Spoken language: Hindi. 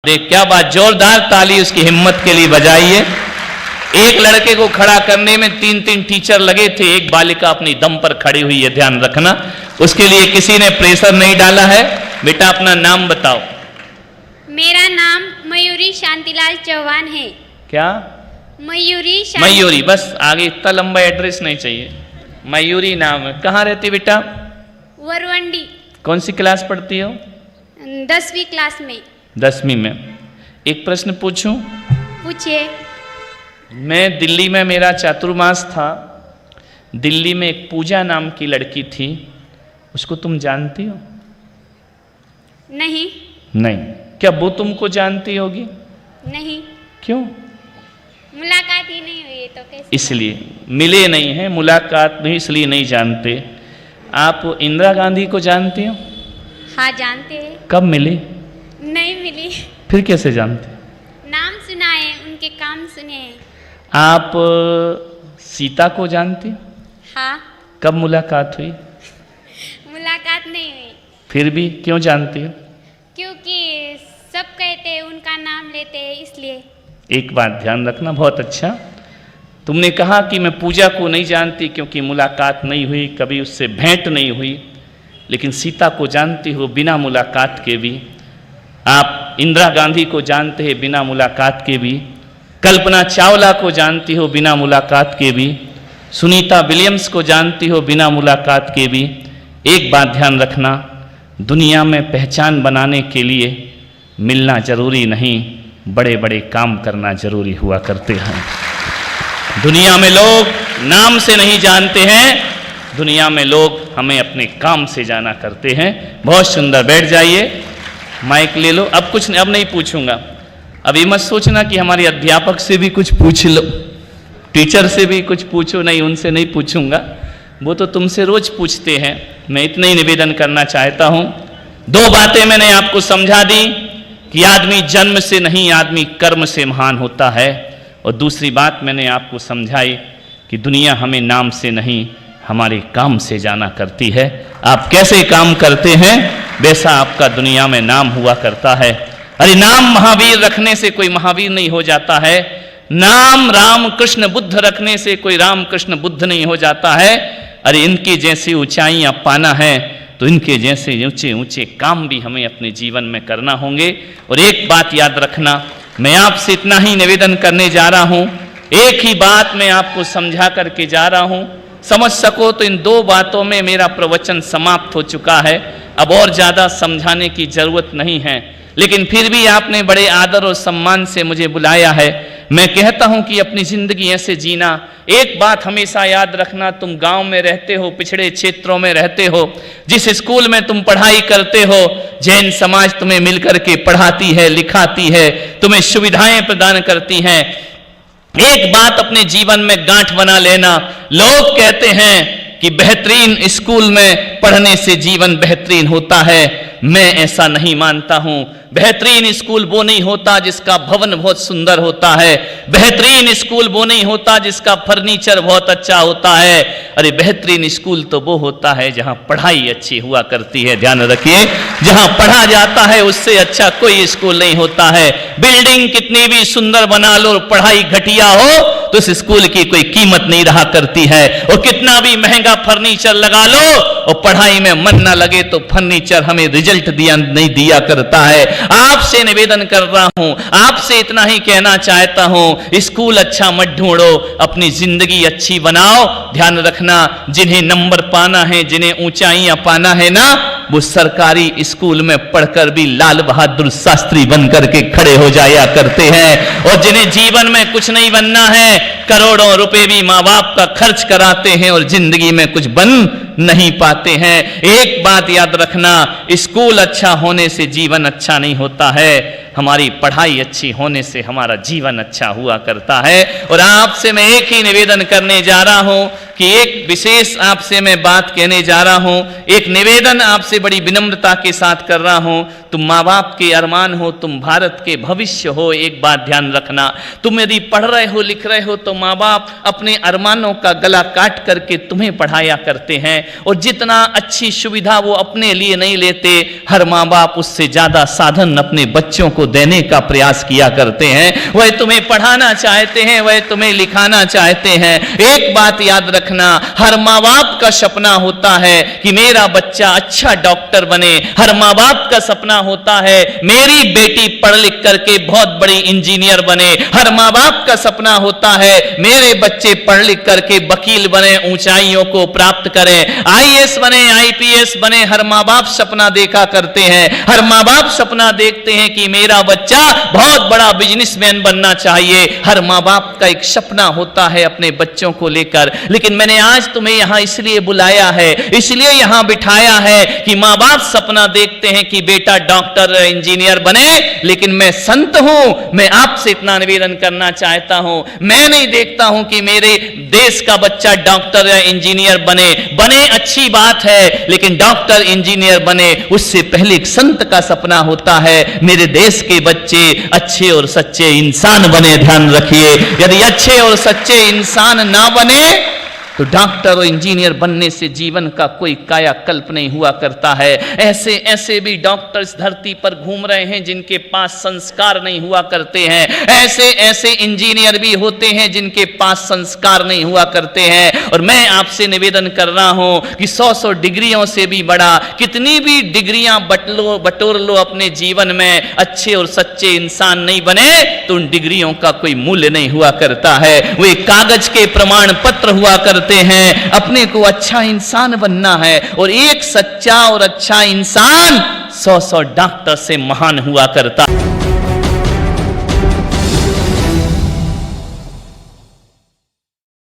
देख क्या बात, जोरदार ताली उसकी हिम्मत के लिए बजाइए। एक लड़के को खड़ा करने में 3 टीचर लगे थे, एक बालिका अपनी दम पर खड़ी हुई है, ध्यान रखना। उसके लिए किसी ने प्रेशर नहीं डाला है। बेटा अपना नाम बताओ। मेरा नाम मयूरी शांतिलाल चौहान है। क्या? मयूरी, बस आगे इतना लंबा एड्रेस नहीं चाहिए। मयूरी नाम है। कहाँ रहती बेटा? वरवंडी। कौन सी क्लास पढ़ती हो? 10वीं क्लास में। 10वीं में। एक प्रश्न पूछूं? पूछिए। मैं दिल्ली में, मेरा चातुर्मास था, दिल्ली में एक पूजा नाम की लड़की थी, उसको तुम जानती हो? नहीं। नहीं। क्या वो तुमको जानती होगी? नहीं। क्यों? मुलाकात ही नहीं हुई तो कैसे? इसलिए मिले नहीं हैं, मुलाकात नहीं, इसलिए नहीं जानते। आप इंदिरा गांधी को जानते हो? हाँ जानते हैं। कब मिले? नहीं मिली। फिर कैसे जानते? नाम सुना है, उनके काम सुने हैं। आप सीता को जानते हो? हाँ। कब मुलाकात हुई? मुलाकात नहीं हुई। फिर भी क्यों जानती हो? क्योंकि सब कहते हैं, उनका नाम लेते हैं, इसलिए। एक बात ध्यान रखना, बहुत अच्छा। तुमने कहा कि मैं पूजा को नहीं जानती क्योंकि मुलाकात नहीं हुई, कभी उससे भेंट नहीं हुई, लेकिन सीता को जानती हो बिना मुलाकात के भी। आप इंदिरा गांधी को जानते हैं बिना मुलाकात के भी। कल्पना चावला को जानती हो बिना मुलाकात के भी। सुनीता विलियम्स को जानती हो बिना मुलाकात के भी। एक बात ध्यान रखना, दुनिया में पहचान बनाने के लिए मिलना जरूरी नहीं, बड़े बड़े काम करना जरूरी हुआ करते हैं। दुनिया में लोग नाम से नहीं जानते हैं, दुनिया में लोग हमें अपने काम से जाना करते हैं। बहुत सुंदर, बैठ जाइए, माइक ले लो। अब कुछ, अब नहीं पूछूंगा। अभी मत सोचना कि हमारे अध्यापक से भी कुछ पूछ लो, टीचर से भी कुछ पूछो, नहीं, उनसे नहीं पूछूंगा, वो तो तुमसे रोज पूछते हैं। मैं इतना ही निवेदन करना चाहता हूं। 2 बातें मैंने आपको समझा दी कि आदमी जन्म से नहीं, आदमी कर्म से महान होता है। और दूसरी बात मैंने आपको समझाई कि दुनिया हमें नाम से नहीं, हमारे काम से जाना करती है। आप कैसे काम करते हैं वैसा आपका दुनिया में नाम हुआ करता है। अरे नाम महावीर रखने से कोई महावीर नहीं हो जाता है। नाम राम कृष्ण बुद्ध रखने से कोई राम कृष्ण बुद्ध नहीं हो जाता है। अरे इनकी जैसी ऊंचाइयां पाना है तो इनके जैसे ऊंचे ऊंचे काम भी हमें अपने जीवन में करना होंगे। और एक बात याद रखना, मैं आपसे इतना ही निवेदन करने जा रहा हूं, एक ही बात मैं आपको समझा करके जा रहा हूं। समझ सको तो इन 2 बातों में मेरा प्रवचन समाप्त हो चुका है। अब और ज्यादा समझाने की जरूरत नहीं है, लेकिन फिर भी आपने बड़े आदर और सम्मान से मुझे बुलाया है। मैं कहता हूं कि अपनी जिंदगी ऐसे जीना। एक बात हमेशा याद रखना, तुम गांव में रहते हो, पिछड़े क्षेत्रों में रहते हो, जिस स्कूल में तुम पढ़ाई करते हो, जैन समाज तुम्हें मिलकर के पढ़ाती है, लिखाती है, तुम्हें सुविधाएं प्रदान करती हैं। एक बात अपने जीवन में गांठ बना लेना, लोग कहते हैं कि बेहतरीन स्कूल में पढ़ने से जीवन बेहतरीन होता है। मैं ऐसा नहीं मानता हूं। बेहतरीन स्कूल वो नहीं होता जिसका भवन बहुत सुंदर होता है। बेहतरीन स्कूल वो नहीं होता जिसका फर्नीचर बहुत अच्छा होता है। अरे बेहतरीन स्कूल तो वो होता है जहां पढ़ाई अच्छी हुआ करती है। ध्यान रखिए, जहां पढ़ा जाता है उससे अच्छा कोई स्कूल नहीं होता है। बिल्डिंग कितनी भी सुंदर बना लो, पढ़ाई घटिया हो तो उस स्कूल की कोई कीमत नहीं रहा करती है। और कितना भी महंगा फर्नीचर लगा लो और पढ़ाई में मन ना लगे तो फर्नीचर हमें रिजल्ट नहीं दिया करता है। आपसे निवेदन कर रहा हूं, आपसे इतना ही कहना चाहता हूं, स्कूल अच्छा मत ढूंढो, अपनी जिंदगी अच्छी बनाओ। ध्यान रखना, जिन्हें नंबर पाना है, जिन्हें ऊंचाइयां पाना है ना, वो सरकारी स्कूल में पढ़कर भी लाल बहादुर शास्त्री बनकर के खड़े हो जाया करते हैं। और जिन्हें जीवन में कुछ नहीं बनना है, करोड़ों रुपए भी माँ बाप का खर्च कराते हैं और जिंदगी में कुछ बन नहीं पाते हैं। एक बात याद रखना, स्कूल अच्छा होने से जीवन अच्छा नहीं होता है, हमारी पढ़ाई अच्छी होने से हमारा जीवन अच्छा हुआ करता है। और आपसे मैं एक ही निवेदन करने जा रहा हूं कि एक विशेष आपसे मैं बात कहने जा रहा हूं, एक निवेदन आपसे बड़ी विनम्रता के साथ कर रहा हूं। तुम माँ बाप के अरमान हो, तुम भारत के भविष्य हो। एक बात ध्यान रखना, तुम यदि पढ़ रहे हो, लिख रहे हो तो माँ बाप अपने अरमानों का गला काट करके तुम्हें पढ़ाया करते हैं। और जितना अच्छी सुविधा वो अपने लिए नहीं लेते, हर माँ बाप उससे ज्यादा साधन अपने बच्चों को देने का प्रयास किया करते हैं। वह तुम्हें पढ़ाना चाहते हैं, वह तुम्हें लिखाना चाहते हैं। एक बात याद रखना, हर माँ बाप का सपना होता है कि मेरा बच्चा अच्छा डॉक्टर बने। हर माँ बाप का सपना होता है मेरी बेटी पढ़ लिख करके बहुत बड़ी इंजीनियर बने। हर माँ बाप का सपना होता है मेरे बच्चे पढ़ लिख करके वकील बने, ऊंचाइयों को प्राप्त करें, आईएएस बने, आईपीएस बने। हर माँ बाप सपना देखा करते हैं। हर माँ बाप सपना देखते हैं कि मेरा बच्चा बहुत बड़ा बिजनेसमैन बनना चाहिए। हर माँ बाप का एक सपना होता है अपने बच्चों को लेकर। लेकिन मैंने आज तुम्हें यहां इसलिए बुलाया है, इसलिए यहां बिठाया है कि माँ बाप सपना देखते हैं कि बेटा डॉक्टर इंजीनियर बने, लेकिन मैं संत हूं, मैं आपसे इतना निवेदन करना चाहता हूं, मैं नहीं देखता हूं कि मेरे देश का बच्चा डॉक्टर या इंजीनियर बने। बने अच्छी बात है, लेकिन डॉक्टर इंजीनियर बने उससे पहले एक संत का सपना होता है मेरे देश के बच्चे अच्छे और सच्चे इंसान बने। ध्यान रखिए, यदि अच्छे और सच्चे इंसान ना बने तो डॉक्टर और इंजीनियर बनने से जीवन का कोई कायाकल्प नहीं हुआ करता है। ऐसे ऐसे भी डॉक्टर्स धरती पर घूम रहे हैं जिनके पास संस्कार नहीं हुआ करते हैं। ऐसे ऐसे इंजीनियर भी होते हैं जिनके पास संस्कार नहीं हुआ करते हैं। और मैं आपसे निवेदन कर रहा हूं कि 100 डिग्रियों से भी बड़ा, कितनी भी डिग्रियां बटोर लो अपने जीवन में, अच्छे और सच्चे इंसान नहीं बने तो उन डिग्रियों का कोई मूल्य नहीं हुआ करता है। वे कागज के प्रमाण पत्र हुआ करते हैं। अपने को अच्छा इंसान बनना है, और एक सच्चा और अच्छा इंसान 100 डॉक्टर से महान हुआ करता है।